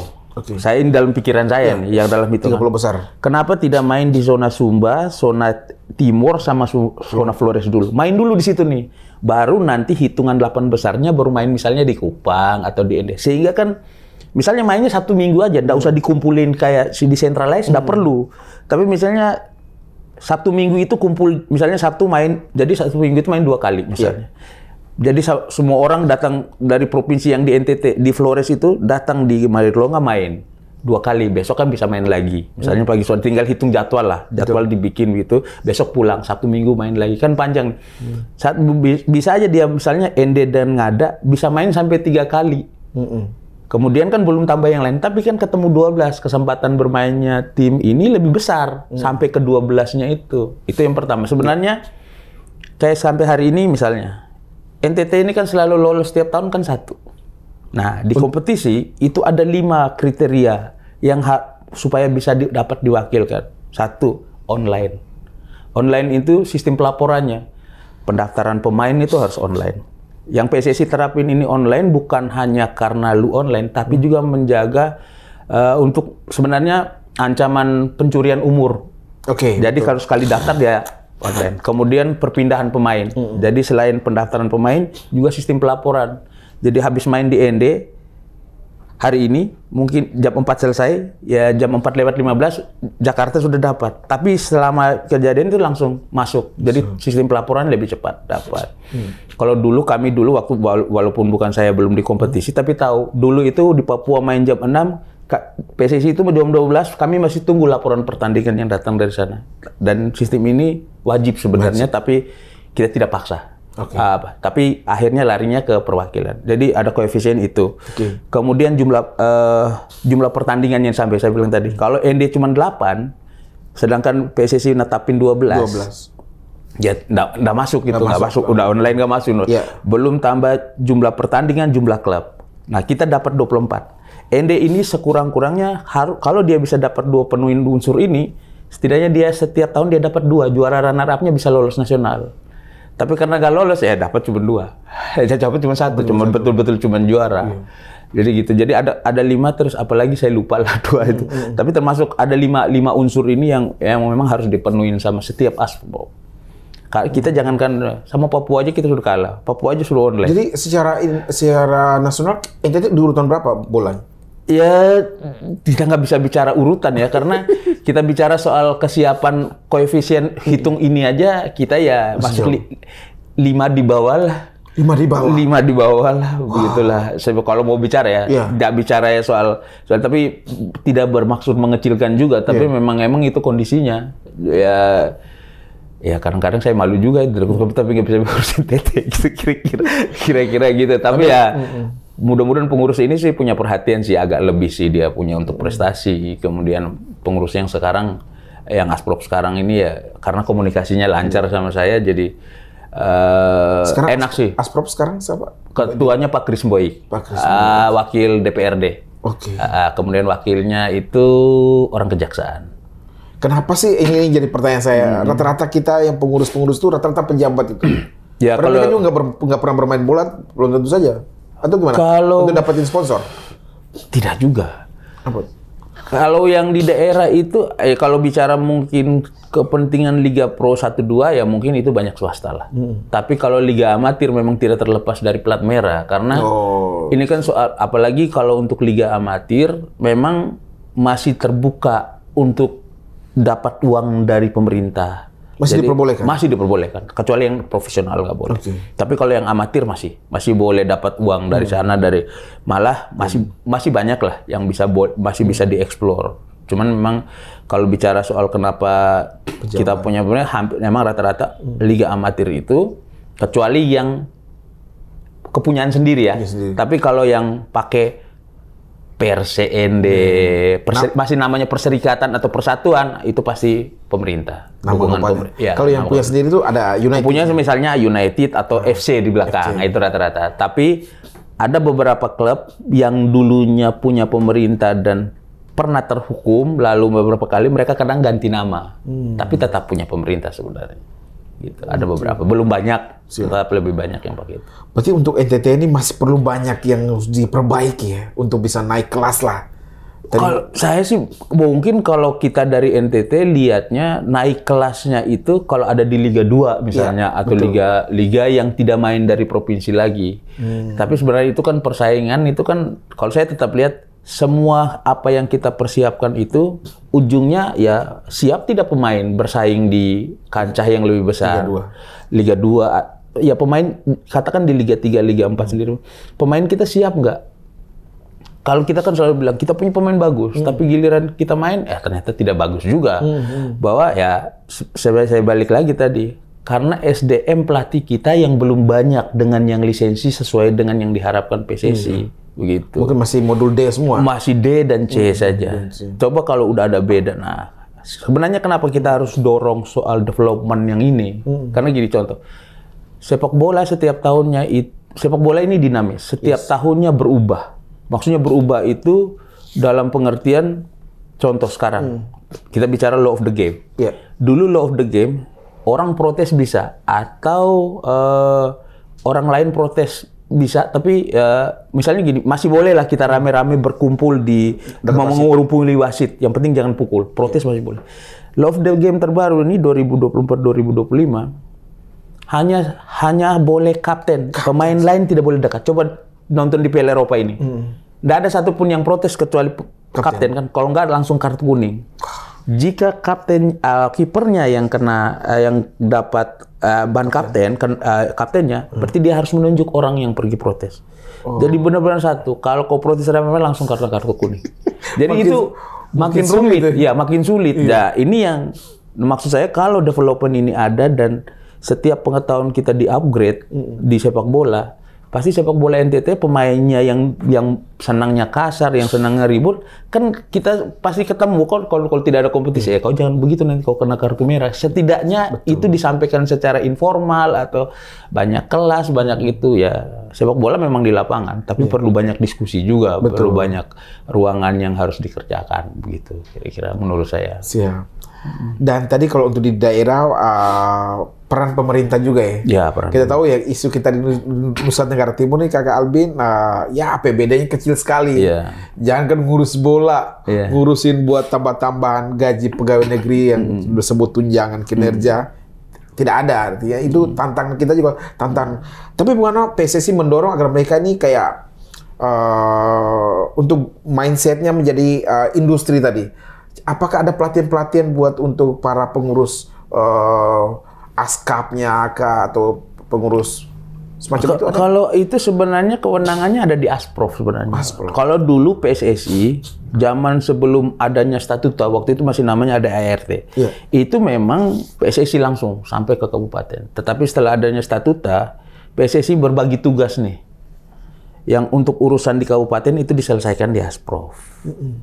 Saya ini dalam pikiran saya nih, yang dalam hitungan. 3 pulau besar. Kenapa tidak main di zona Sumba, zona Timur, sama zona Flores dulu? Main dulu di situ nih. Baru nanti hitungan 8 besarnya baru main misalnya di Kupang atau di Ende. Sehingga kan misalnya mainnya 1 minggu aja, nggak usah dikumpulin kayak di centralize, nggak perlu. Tapi misalnya Sabtu Minggu itu kumpul, misalnya Sabtu main, jadi Sabtu Minggu itu main 2 kali misalnya. Jadi semua orang datang dari provinsi yang di NTT, di Flores itu datang di Marilonga main 2 kali, besok kan bisa main lagi. Misalnya pagi sore, tinggal hitung jadwal lah, jadwal dibikin gitu, besok pulang, Sabtu Minggu main lagi, kan panjang. Bisa aja dia misalnya Ende dan Ngada bisa main sampai 3 kali. Kemudian kan belum tambah yang lain, tapi kan ketemu 12, kesempatan bermainnya tim ini lebih besar sampai ke 12-nya itu. Itu yang pertama. Sebenarnya kayak sampai hari ini misalnya, NTT ini kan selalu lolos setiap tahun kan 1. Nah, di kompetisi itu ada 5 kriteria yang supaya bisa dapat diwakilkan. 1, online. Online itu sistem pelaporannya. Pendaftaran pemain itu harus online. Yang PSSI terapin ini online bukan hanya karena lu online, tapi juga menjaga untuk sebenarnya ancaman pencurian umur. Jadi kalau sekali daftar dia online. Kemudian perpindahan pemain. Jadi selain pendaftaran pemain, juga sistem pelaporan. Jadi habis main di ND, hari ini mungkin jam 4 selesai, ya jam 4:15 Jakarta sudah dapat. Tapi selama kejadian itu langsung masuk. Jadi sistem pelaporan lebih cepat dapat. Kalau kami dulu waktu walaupun bukan saya belum di kompetisi tapi tahu dulu itu di Papua main jam 6 PSSI itu jam 12 kami masih tunggu laporan pertandingan yang datang dari sana. Dan sistem ini wajib sebenarnya tapi kita tidak paksa. Tapi akhirnya larinya ke perwakilan. Jadi ada koefisien itu. Kemudian jumlah pertandingan yang sampai saya bilang tadi. Kalau ND cuma 8, sedangkan PSSI netapin 12. Ya nggak masuk gitu, nggak masuk. Udah online nggak masuk. Belum tambah jumlah pertandingan, jumlah klub. Nah kita dapat 24. ND ini sekurang-kurangnya kalau dia bisa dapat 2 penuhin unsur ini, setidaknya dia setiap tahun dia dapat 2, juara runner-up-nya bisa lolos nasional. Tapi karena nggak lolos ya dapat cuma 2. Saya dapat cuma 1, cuma betul-betul cuma juara. Jadi gitu. Jadi ada 5 terus apalagi saya lupa lah 2 itu. Tapi termasuk ada 5 unsur ini yang memang harus dipenuhin sama setiap aspek. Kita jangankan sama Papua aja kita sudah kalah. Papua aja sudah online. Jadi secara nasional NTT di urutan berapa bolanya? Ya, kita nggak bisa bicara urutan ya, karena kita bicara soal kesiapan koefisien hitung ini aja, kita ya masuk 5 di bawah lah. 5 di bawah? 5 di bawah lah, begitulah. Kalau mau bicara ya, nggak bicara ya soal, tapi tidak bermaksud mengecilkan juga, tapi memang itu kondisinya. Ya kadang-kadang saya malu juga, tapi nggak bisa ngurusin TT, gitu, kira-kira gitu. Tapi ya mudah-mudahan pengurus ini sih punya perhatian sih, agak lebih sih dia punya untuk prestasi. Kemudian pengurus yang sekarang, yang Asprop sekarang ini ya karena komunikasinya lancar sama saya, jadi enak sih. Asprop sekarang siapa? Ketuanya Pak Kris Boy, wakil DPRD. Kemudian wakilnya itu orang kejaksaan. Kenapa sih ini jadi pertanyaan saya? Rata-rata kita yang pengurus-pengurus itu rata-rata pejabat itu. Ya, kalau mereka juga nggak pernah bermain bola, belum tentu saja. Atau gimana? Untuk dapetin sponsor? Tidak juga. Apa? Kalau yang di daerah itu, kalau bicara mungkin kepentingan Liga Pro 1-2 ya mungkin itu banyak swasta lah. Tapi kalau Liga Amatir memang tidak terlepas dari plat merah, karena ini kan soal, apalagi kalau untuk Liga Amatir memang masih terbuka untuk dapat uang dari pemerintah. Masih diperbolehkan? Masih diperbolehkan, kecuali yang profesional nggak boleh. Tapi kalau yang amatir masih boleh dapat uang dari sana, malah masih banyak lah yang masih bisa dieksplor. Cuman memang kalau bicara soal kenapa kita punya memang rata-rata liga amatir itu, kecuali yang kepunyaan sendiri ya. Tapi kalau yang pakai PRCND, masih namanya perserikatan atau persatuan, itu pasti pemerintah. Kalau yang punya sendiri itu ada United. Punya misalnya United atau FC di belakang, itu rata-rata. Tapi ada beberapa klub yang dulunya punya pemerintah dan pernah terhukum, lalu beberapa kali mereka kadang ganti nama, tapi tetap punya pemerintah sebenarnya. Gitu. Ada beberapa, belum banyak, tetap lebih banyak yang pakai itu. Berarti untuk NTT ini masih perlu banyak yang harus diperbaiki ya, untuk bisa naik kelas lah. Kalau saya sih mungkin kalau kita dari NTT lihatnya naik kelasnya itu kalau ada di Liga 2 misalnya, atau liga yang tidak main dari provinsi lagi. Tapi sebenarnya itu kan persaingan, itu kan kalau saya tetap lihat semua apa yang kita persiapkan itu ujungnya ya siap tidak pemain bersaing di kancah yang lebih besar. Liga 2 ya pemain, katakan di Liga 3, Liga 4 sendiri. Pemain kita siap nggak? Kalau kita kan selalu bilang kita punya pemain bagus, tapi giliran kita main ternyata tidak bagus juga. Bahwa ya saya balik lagi tadi, karena SDM pelatih kita yang belum banyak dengan yang lisensi sesuai dengan yang diharapkan PSSI. Begitu. Mungkin masih modul D semua. Masih D dan C saja. Coba kalau udah ada beda. Nah, sebenarnya kenapa kita harus dorong soal development yang ini? Karena gini contoh, sepak bola setiap tahunnya sepak bola ini dinamis. Setiap tahunnya berubah. Maksudnya berubah itu dalam pengertian contoh sekarang. Kita bicara law of the game. Dulu law of the game orang protes bisa, atau orang lain protes bisa, tapi misalnya gini, masih boleh lah kita rame-rame berkumpul di mengumpuli wasit. Yang penting jangan pukul, protes masih boleh. Law of the game terbaru ini 2024-2025 hanya boleh kapten, pemain lain tidak boleh dekat. Coba nonton di Piala Eropa ini. nggak ada satupun yang protes kecuali kapten kan. Kalau nggak langsung kartu kuning. Jika kapten kipernya yang kena yang dapat ban kapten kaptennya, berarti dia harus menunjuk orang yang pergi protes. Jadi benar-benar satu. Kalau kau protes rame-rame langsung kartu kuning. Jadi itu makin rumit, ya makin sulit. Nah, ini yang maksud saya kalau development ini ada dan setiap pengetahuan kita di-upgrade di sepak bola, pasti sepak bola NTT pemainnya yang senangnya kasar, yang senangnya ribut, kan kita pasti ketemu kalau tidak ada kompetisi. Kau jangan begitu nanti kau kena kartu merah. Setidaknya itu disampaikan secara informal atau banyak kelas, banyak itu ya. Sepak bola memang di lapangan, tapi perlu banyak diskusi juga, perlu banyak ruangan yang harus dikerjakan begitu. Kira-kira menurut saya. Siap. Dan tadi kalau untuk di daerah peran pemerintah juga ya. Ya, peran. Kita tahu ya isu kita di Nusa Tenggara Timur nih Kakak Albin, ya APBD-nya kecil sekali. Jangan kan ngurus bola, ngurusin buat tambah-tambahan gaji pegawai negeri yang disebut tunjangan kinerja. Tidak ada, artinya itu tantangan kita juga tantangan. Tapi bagaimana PSSI mendorong agar mereka ini kayak untuk mindset-nya menjadi industri tadi. Apakah ada pelatihan-pelatihan buat untuk para pengurus askapnya atau pengurus semacam itu? Kalau itu sebenarnya kewenangannya ada di Asprof sebenarnya. Kalau dulu PSSI zaman sebelum adanya statuta, waktu itu masih namanya ada ART. Itu memang PSSI langsung sampai ke kabupaten. Tetapi setelah adanya statuta, PSSI berbagi tugas nih. Yang untuk urusan di kabupaten itu diselesaikan di Asprof.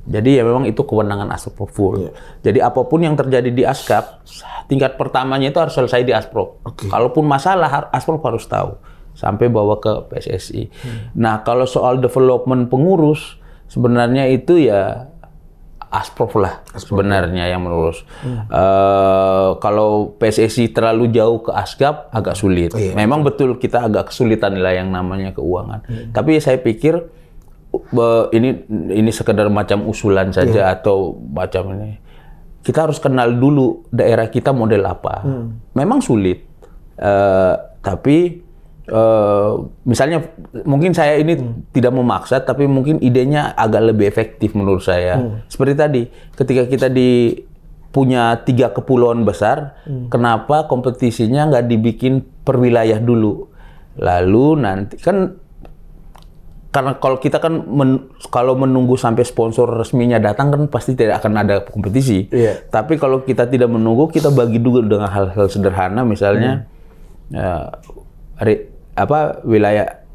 Jadi ya memang itu kewenangan Asprof full. Jadi apapun yang terjadi di Askap, tingkat pertamanya itu harus selesai di Asprof. Kalaupun masalah, Asprof harus tahu. Sampai bawa ke PSSI. Nah, kalau soal development pengurus, sebenarnya itu ya Asprof lah sebenarnya yang mengurus. Kalau PSSI terlalu jauh ke Askap agak sulit. Memang betul kita agak kesulitan lah yang namanya keuangan. Tapi saya pikir ini sekedar macam usulan saja atau macam ini. Kita harus kenal dulu daerah kita model apa. Memang sulit, tapi misalnya mungkin saya ini tidak memaksa, tapi mungkin idenya agak lebih efektif menurut saya. Seperti tadi, ketika kita punya 3 kepulauan besar, kenapa kompetisinya nggak dibikin per wilayah dulu? Lalu nanti kan, karena kalau kita kan kalau menunggu sampai sponsor resminya datang kan pasti tidak akan ada kompetisi. Tapi kalau kita tidak menunggu, kita bagi dulu dengan hal-hal sederhana, misalnya wilayah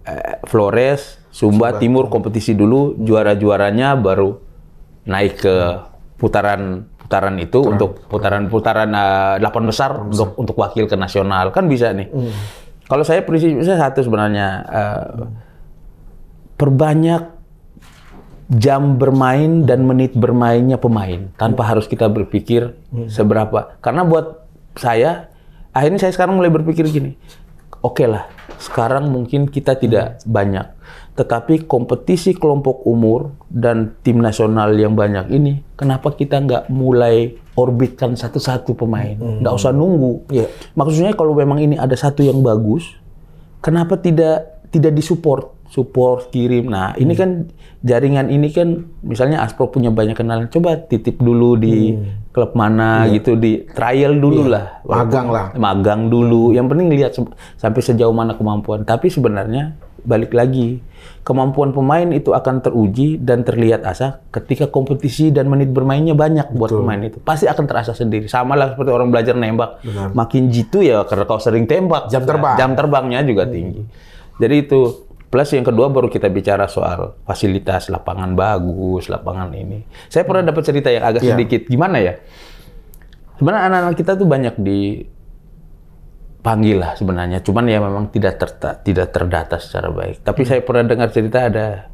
Flores, Sumba, Timur kompetisi dulu, juara-juaranya baru naik ke putaran itu untuk putaran 8 besar untuk wakil ke nasional, kan bisa nih. Kalau saya prinsipnya satu sebenarnya, perbanyak jam bermain dan menit bermainnya pemain tanpa harus kita berpikir seberapa. Karena buat saya, akhirnya saya sekarang mulai berpikir gini, oke lah, sekarang mungkin kita tidak banyak, tetapi kompetisi kelompok umur dan tim nasional yang banyak ini, kenapa kita nggak mulai orbitkan satu-satu pemain? Nggak usah nunggu. Maksudnya kalau memang ini ada satu yang bagus, kenapa tidak disupport? Support, kirim. Nah, ini kan jaringan ini kan, misalnya Asprof punya banyak kenalan, coba titip dulu di klub mana gitu, di trial dulu lah. Magang dulu. Yang penting lihat sampai sejauh mana kemampuan. Tapi sebenarnya balik lagi, kemampuan pemain itu akan teruji dan terlihat asa ketika kompetisi dan menit bermainnya banyak buat pemain itu. Pasti akan terasa sendiri. Sama lah seperti orang belajar nembak. Makin jitu ya karena kau sering tembak. Jam terbangnya juga tinggi. Jadi itu. Plus yang kedua baru kita bicara soal fasilitas, lapangan bagus, lapangan ini. Saya pernah dapat cerita yang agak sedikit gimana ya. Sebenarnya anak-anak kita tuh banyak dipanggil lah sebenarnya. Cuman ya memang tidak terdata secara baik. Tapi saya pernah dengar cerita ada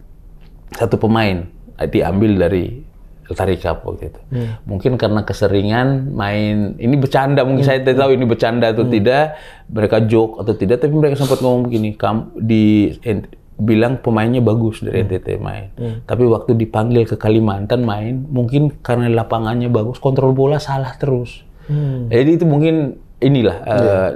satu pemain diambil dari Tarikap waktu itu. Mungkin karena keseringan main, ini bercanda, mungkin saya tidak tahu ini bercanda atau tidak, mereka joke atau tidak, tapi mereka sempat ngomong begini, bilang pemainnya bagus dari NTT main. Tapi waktu dipanggil ke Kalimantan main, mungkin karena lapangannya bagus, kontrol bola salah terus. Jadi itu mungkin inilah,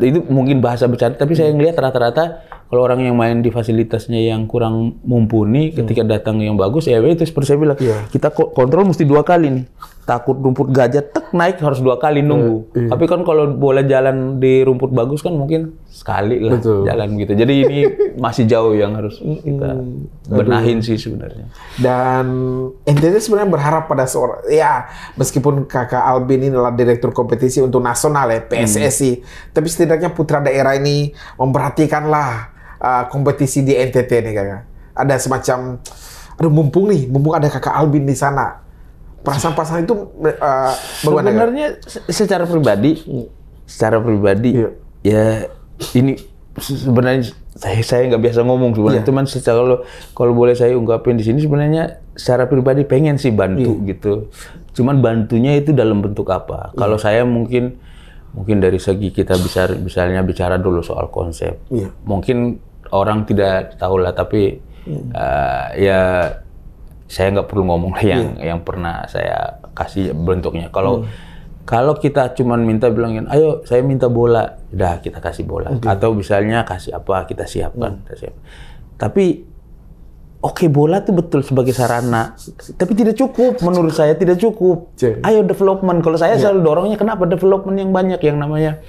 itu mungkin bahasa bercanda, tapi saya ngelihat rata-rata Kalau orang yang main di fasilitasnya yang kurang mumpuni, ketika datang yang bagus, ya itu seperti saya bilang, kita kontrol mesti 2 kali nih. Takut rumput gajah, naik harus 2 kali nunggu. Tapi kan kalau bola jalan di rumput bagus kan mungkin sekali lah jalan gitu. Jadi ini masih jauh yang harus kita benahin sih sebenarnya. Dan NTT sebenarnya berharap pada seorang, ya meskipun kakak Albin ini adalah direktur kompetisi untuk nasional ya, PSSI, tapi setidaknya putra daerah ini memperhatikanlah kompetisi di NTT nih kakak. Ada semacam, mumpung ada kakak Albin di sana. Perasaan-perasaan itu bagaimana? Sebenarnya secara pribadi ya ini sebenarnya saya nggak biasa ngomong sebenarnya. Cuman secara kalau boleh saya ungkapin di sini sebenarnya secara pribadi pengen sih bantu gitu. Cuman bantunya itu dalam bentuk apa? Kalau saya mungkin dari segi kita misalnya bicara dulu soal konsep. Mungkin orang tidak tahu lah, tapi ya saya nggak perlu ngomong yang pernah saya kasih bentuknya. Kalau kita cuman minta bilangin, ayo saya minta bola, udah kita kasih bola. Atau misalnya kasih apa, kita siapkan. Tapi bola itu betul sebagai sarana, tapi tidak cukup. Menurut saya tidak cukup. Ayo development. Kalau saya selalu dorongnya, kenapa development yang banyak, yang namanya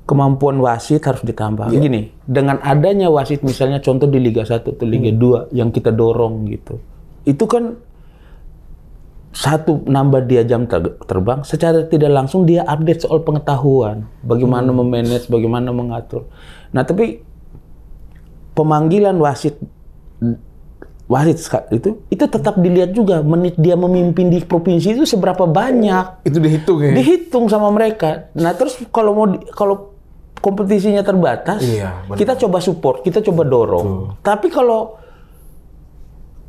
kemampuan wasit harus ditambah. Gini, dengan adanya wasit misalnya contoh di Liga 1 atau Liga 2 yang kita dorong gitu. Itu kan satu, nambah dia jam terbang, secara tidak langsung dia update soal pengetahuan, bagaimana memanage, bagaimana mengatur. Nah, tapi pemanggilan wasit itu tetap dilihat juga menit dia memimpin di provinsi itu seberapa banyak. Itu dihitung ya? Dihitung sama mereka. Nah, terus kalau kompetisinya terbatas, kita coba support, kita coba dorong. Tapi kalau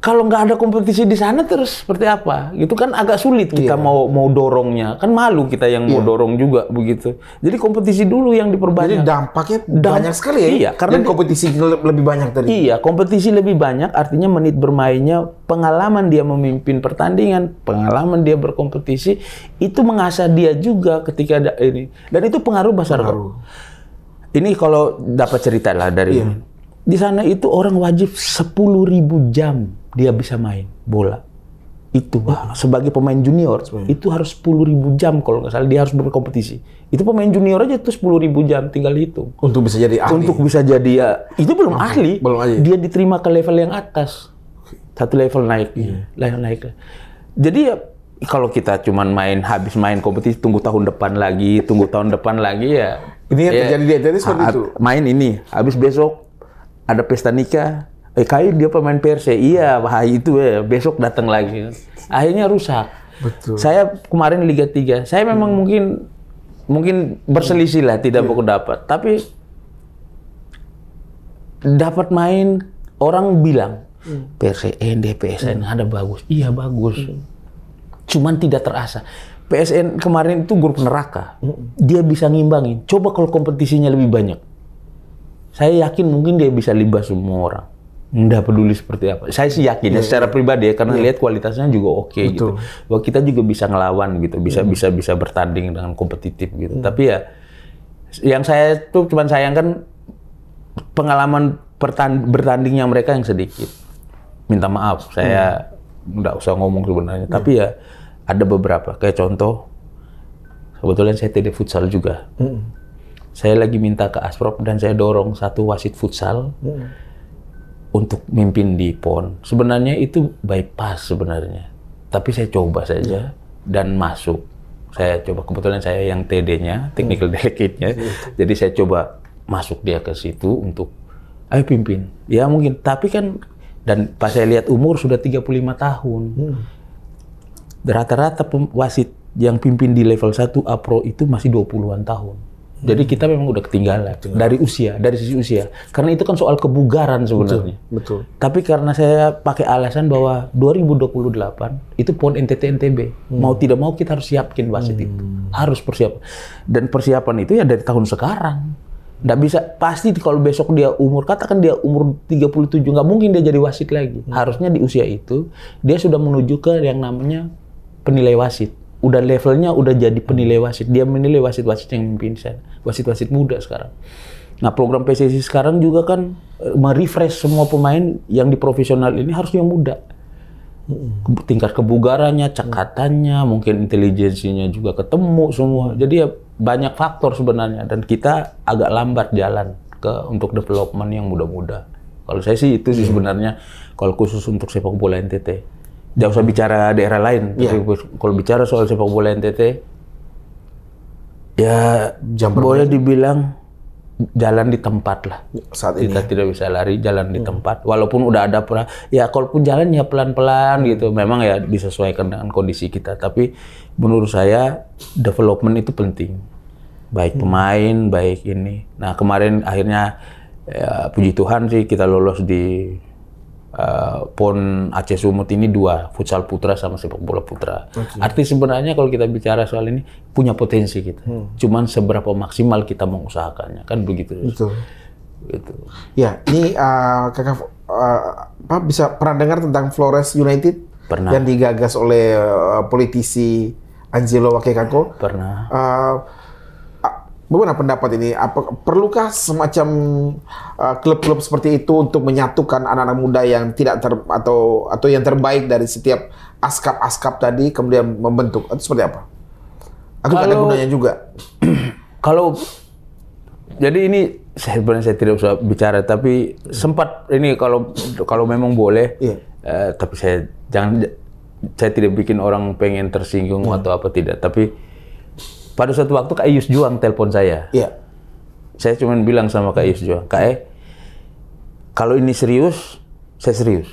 nggak ada kompetisi di sana terus seperti apa? Itu kan agak sulit kita mau dorongnya. Kan malu kita yang mau dorong juga begitu. Jadi kompetisi dulu yang diperbanyak. Jadi dampaknya banyak sekali ya? Iya. Karena kompetisi lebih banyak tadi. Iya, kompetisi lebih banyak artinya menit bermainnya, pengalaman dia memimpin pertandingan, pengalaman dia berkompetisi, itu mengasah dia juga ketika ada ini. Dan itu pengaruh besar. Ini kalau dapat cerita lah dari ini. Di sana itu orang wajib 10.000 jam dia bisa main bola. Itu sebagai pemain junior itu harus 10.000 jam kalau nggak salah dia harus berkompetisi. Itu pemain junior aja tuh 10.000 jam, tinggal hitung. Untuk bisa jadi ahli. Untuk bisa jadi itu belum ahli. Dia diterima ke level yang atas. Satu level naik. Naik. Jadi ya kalau kita cuman habis main kompetisi tunggu tahun depan lagi ya. Ini yang terjadi di NTT seperti itu. Main ini, habis besok ada pesta nikah. Kayak dia pemain Perse, itu besok datang lagi. Akhirnya rusak. Betul. Saya kemarin Liga 3, saya memang mungkin berselisih lah, tidak mau dapat. Tapi dapat main, orang bilang PSN, PSN ada bagus. Iya bagus. Cuman tidak terasa. PSN kemarin itu grup neraka. Dia bisa ngimbangin. Coba kalau kompetisinya lebih banyak. Saya yakin mungkin dia bisa libas semua orang. Nggak peduli seperti apa. Saya sih yakin ya secara pribadi ya, karena lihat kualitasnya juga oke gitu. Bahwa kita juga bisa ngelawan gitu, bisa bertanding dengan kompetitif gitu. Tapi ya yang saya tuh cuman sayangkan pengalaman bertandingnya mereka yang sedikit. Minta maaf, saya nggak usah ngomong sebenarnya. Tapi ya ada beberapa, kayak contoh kebetulan saya TD futsal juga. Saya lagi minta ke Asprop dan saya dorong satu wasit futsal untuk mimpin di PON. Sebenarnya itu bypass sebenarnya. Tapi saya coba saja dan masuk. Saya coba, kebetulan saya yang TD-nya, technical delegate-nya. Jadi saya coba masuk dia ke situ untuk ayo pimpin. Ya mungkin, tapi kan dan pas saya lihat umur sudah 35 tahun. Rata-rata wasit yang pimpin di level 1 A-Pro itu masih 20-an tahun. Jadi kita memang udah ketinggalan dari sisi usia. Karena itu kan soal kebugaran sebenarnya. Betul. Tapi karena saya pakai alasan bahwa 2028 itu PON NTT NTB. Mau tidak mau kita harus siapin wasit itu. Harus persiapan. Dan persiapan itu ya dari tahun sekarang. Nggak bisa, pasti kalau besok dia katakan dia umur 37, nggak mungkin dia jadi wasit lagi. Harusnya di usia itu, dia sudah menuju ke yang namanya penilai wasit. Udah levelnya udah jadi penilai wasit. Dia menilai wasit-wasit yang memimpin saya. Wasit-wasit muda sekarang. Nah, program PSSI sekarang juga kan merefresh semua pemain yang di profesional ini harus yang muda. Tingkat kebugarannya, cekatannya, mungkin intelijensinya juga ketemu semua. Jadi ya banyak faktor sebenarnya, dan kita agak lambat jalan untuk development yang muda-muda. Kalau saya sih itu sih sebenarnya, kalau khusus untuk sepak bola NTT. Jangan usah bicara daerah lain. Tapi kalau bicara soal sepak bola NTT, ya boleh dibilang jalan di tempat lah. Saat ini kita tidak bisa lari, jalan di tempat. Walaupun udah ada ya kalaupun jalan ya pelan-pelan gitu. Memang ya disesuaikan dengan kondisi kita. Tapi menurut saya development itu penting. Baik pemain, baik ini. Nah, kemarin akhirnya ya, puji Tuhan sih kita lolos di PON Aceh Sumut ini 2, futsal putra sama sepak bola putra. Arti sebenarnya kalau kita bicara soal ini punya potensi kita. Cuman seberapa maksimal kita mengusahakannya, kan begitu. Betul. Gitu. Ya, ini Kakak bisa pernah dengar tentang Flores United? Pernah. Yang digagas oleh politisi Angelo Wakekako? Pernah. Bagaimana pendapat ini? Perlukah semacam klub-klub seperti itu untuk menyatukan anak-anak muda yang tidak atau yang terbaik dari setiap askap-askap tadi kemudian membentuk? Atau seperti apa? Atau ada gunanya juga? Kalau jadi ini sebenarnya saya tidak usah bicara, tapi sempat ini kalau memang boleh, tapi saya tidak bikin orang pengen tersinggung atau apa, tidak. Tapi pada suatu waktu Kak Ius Juang telepon saya. Iya. Saya cuma bilang sama Kak Ius Juang, Kak kalau ini serius, saya serius.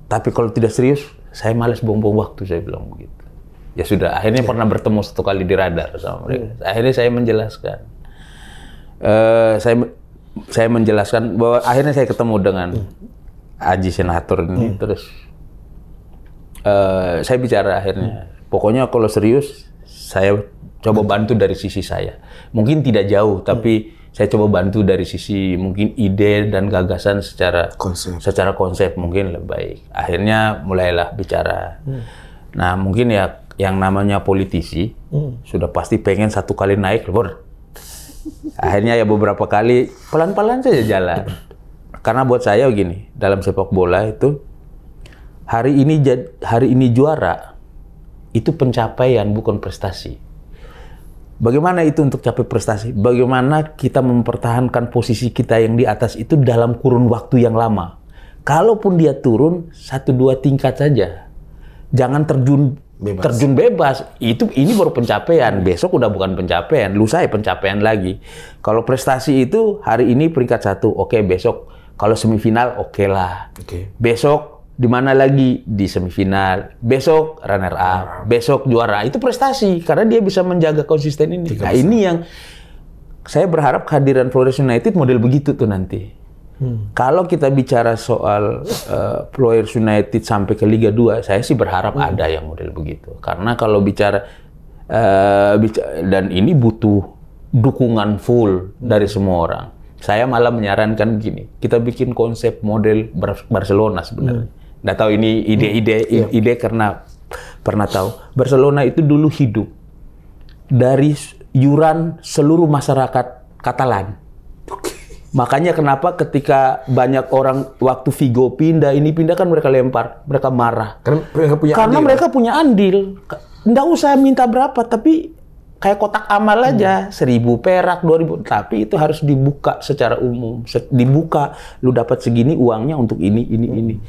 Tapi kalau tidak serius, saya malas buang-buang waktu, saya bilang begitu. Ya sudah, akhirnya pernah bertemu 1 kali di radar sama mereka. Akhirnya saya menjelaskan. Saya menjelaskan bahwa akhirnya saya ketemu dengan Aji Senator ini, terus saya bicara akhirnya. Pokoknya kalau serius, saya coba bantu dari sisi saya. Mungkin tidak jauh, tapi saya coba bantu dari sisi mungkin ide dan gagasan secara konsep mungkin lebih baik. Akhirnya mulailah bicara. Nah, mungkin ya yang namanya politisi sudah pasti pengen 1 kali naik, akhirnya ya beberapa kali pelan-pelan saja jalan. Karena buat saya begini, dalam sepak bola itu hari ini juara itu pencapaian, bukan prestasi. Bagaimana itu untuk capai prestasi? Bagaimana kita mempertahankan posisi kita yang di atas itu dalam kurun waktu yang lama? Kalaupun dia turun 1-2 tingkat saja, jangan terjun bebas. Ini baru pencapaian. Besok udah bukan pencapaian, lusa ya pencapaian lagi. Kalau prestasi itu hari ini peringkat 1, oke, besok kalau semifinal oke lah. Besok di mana lagi? Di semifinal. Besok runner up, besok juara. Itu prestasi karena dia bisa menjaga konsisten ini. Nah, ini yang saya berharap kehadiran Flores United model begitu tuh nanti. Kalau kita bicara soal Flores United sampai ke Liga 2, saya sih berharap ada yang model begitu. Karena kalau bicara dan ini butuh dukungan full dari semua orang. Saya malah menyarankan begini, kita bikin konsep model Barcelona sebenarnya. Nggak tahu ini ide karena pernah tahu. Barcelona itu dulu hidup dari yuran seluruh masyarakat Katalan. Makanya kenapa ketika banyak orang waktu Vigo pindah kan mereka lempar, mereka marah. Karena mereka punya andil. Nggak usah minta berapa, tapi kayak kotak amal aja, 1.000 perak, 2.000, tapi itu harus dibuka secara umum. Dibuka, lu dapat segini uangnya untuk ini.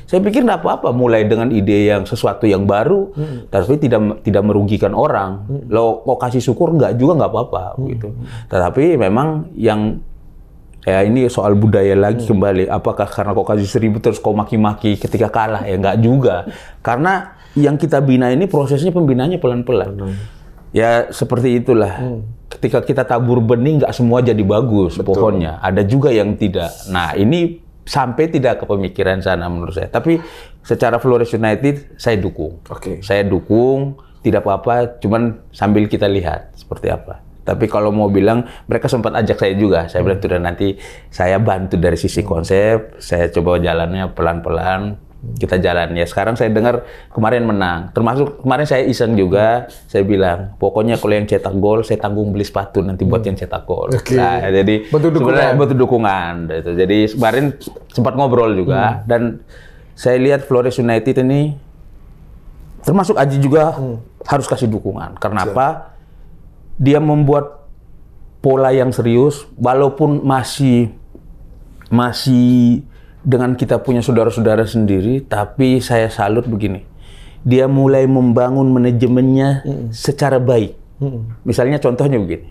Saya pikir nggak apa-apa, mulai dengan ide yang sesuatu yang baru, tapi tidak merugikan orang. Lo kok kasih syukur nggak apa-apa gitu. Tetapi memang yang ini soal budaya lagi kembali. Apakah karena kok kasih 1.000 terus kau maki-maki ketika kalah? Ya nggak juga. Karena yang kita bina ini prosesnya pembinaannya pelan-pelan. Ya seperti itulah. Ketika kita tabur benih, nggak semua jadi bagus pohonnya. Ada juga yang tidak. Nah ini sampai tidak ke pemikiran sana menurut saya. Tapi secara Flores United saya dukung. Saya dukung, tidak apa-apa. Cuman sambil kita lihat seperti apa. Tapi kalau mau bilang, mereka sempat ajak saya juga. Saya bilang sudah nanti saya bantu dari sisi konsep. Saya coba jalannya pelan-pelan. Kita jalan ya. Sekarang saya dengar kemarin menang. Termasuk kemarin saya iseng juga. Saya bilang, pokoknya kalau yang cetak gol, saya tanggung beli sepatu nanti buat yang cetak gol. Nah, jadi sebenarnya butuh dukungan. Gitu. Jadi kemarin sempat ngobrol juga dan saya lihat Flores United ini, termasuk Aji juga harus kasih dukungan. Karena apa? Dia membuat pola yang serius, walaupun masih dengan kita punya saudara-saudara sendiri, tapi saya salut begini. Dia mulai membangun manajemennya secara baik. Misalnya contohnya begini.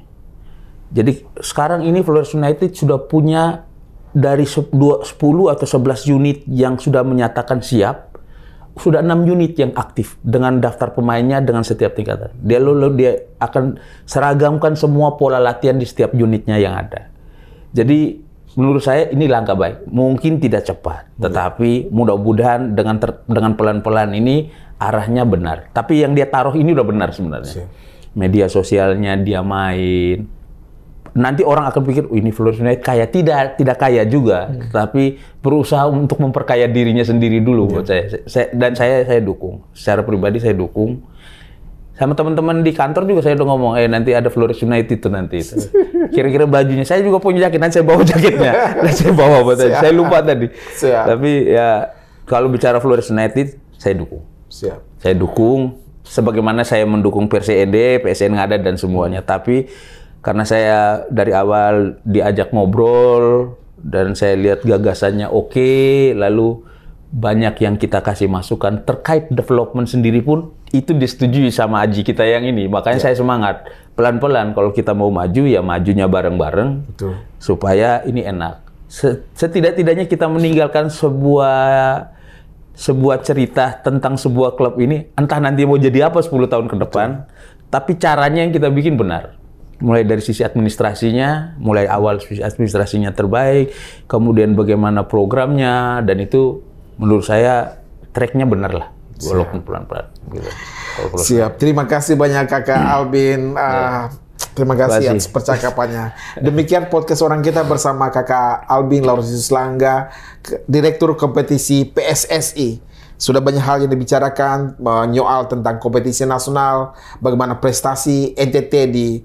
Jadi sekarang ini Flores United sudah punya dari 10 atau 11 unit yang sudah menyatakan siap, sudah 6 unit yang aktif dengan daftar pemainnya dengan setiap tingkatan. Dia akan seragamkan semua pola latihan di setiap unitnya yang ada. Jadi menurut saya ini langkah baik. Mungkin tidak cepat, tetapi mudah-mudahan dengan pelan-pelan ini arahnya benar. Tapi yang dia taruh ini udah benar sebenarnya. Media sosialnya dia main. Nanti orang akan pikir, ini Flores United kaya. Tidak kaya juga, tapi berusaha untuk memperkaya dirinya sendiri dulu buat saya. Dan saya dukung. Secara pribadi saya dukung. Sama teman-teman di kantor juga saya udah ngomong, nanti ada Flores United itu nanti. Kira-kira bajunya, saya juga punya jaket, nanti saya bawa jaketnya. saya bawa buat saya lupa tadi. Tapi ya kalau bicara Flores United, saya dukung. Saya dukung, sebagaimana saya mendukung PSED, PSN Ngada dan semuanya. Tapi karena saya dari awal diajak ngobrol dan saya lihat gagasannya oke, lalu banyak yang kita kasih masukan terkait development sendiri pun itu disetujui sama Aji kita yang ini. Makanya saya semangat. Pelan-pelan kalau kita mau maju ya majunya bareng-bareng supaya ini enak. Setidak-tidaknya kita meninggalkan sebuah cerita tentang sebuah klub ini, entah nanti mau jadi apa 10 tahun ke depan, tapi caranya yang kita bikin benar. Mulai dari sisi administrasinya, mulai awal sisi administrasinya terbaik, kemudian bagaimana programnya, dan itu menurut saya tracknya benar lah, walaupun pelan-pelan. Gitu. Siap, terima kasih banyak Kakak Albin. Terima kasih atas percakapannya. Demikian podcast orang kita bersama Kakak Albin Laurentius Langga, Direktur Kompetisi PSSI. Sudah banyak hal yang dibicarakan, menyoal tentang kompetisi nasional, bagaimana prestasi NTT di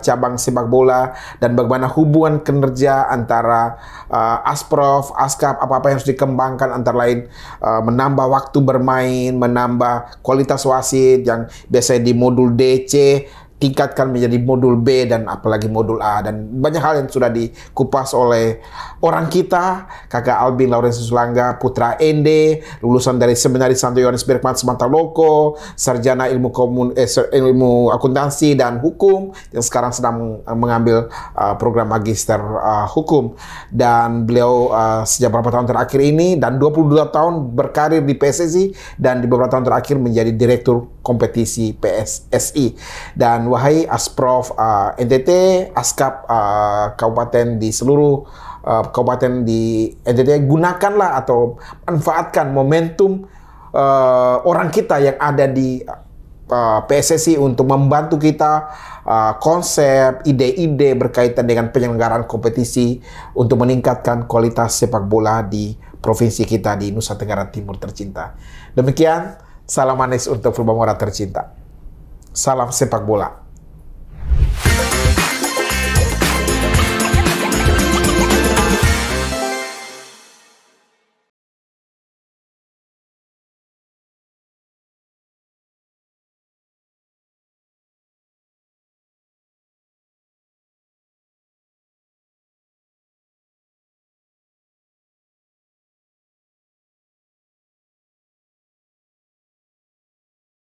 cabang sepak bola, dan bagaimana hubungan kinerja antara Asprof, Askap, apa-apa yang harus dikembangkan, antara lain menambah waktu bermain, menambah kualitas wasit yang biasanya di modul DC, tingkatkan menjadi modul B dan apalagi modul A, dan banyak hal yang sudah dikupas oleh orang kita, Kakak Albin Laurentius Langga, putra ND, lulusan dari Seminari Santo Yohanes Berkman Semantaloko, sarjana ilmu akuntansi dan hukum, yang sekarang sedang mengambil program magister hukum, dan beliau sejak beberapa tahun terakhir ini dan 22 tahun berkarir di PSSI dan di beberapa tahun terakhir menjadi direktur kompetisi PSSI. Dan wahai Asprof NTT, Askap kabupaten di seluruh kabupaten di NTT, gunakanlah atau manfaatkan momentum orang kita yang ada di PSSI untuk membantu kita konsep, ide-ide berkaitan dengan penyelenggaraan kompetisi untuk meningkatkan kualitas sepak bola di provinsi kita di Nusa Tenggara Timur tercinta. Demikian, salam manis untuk Fulbamora tercinta. Salam sepak bola.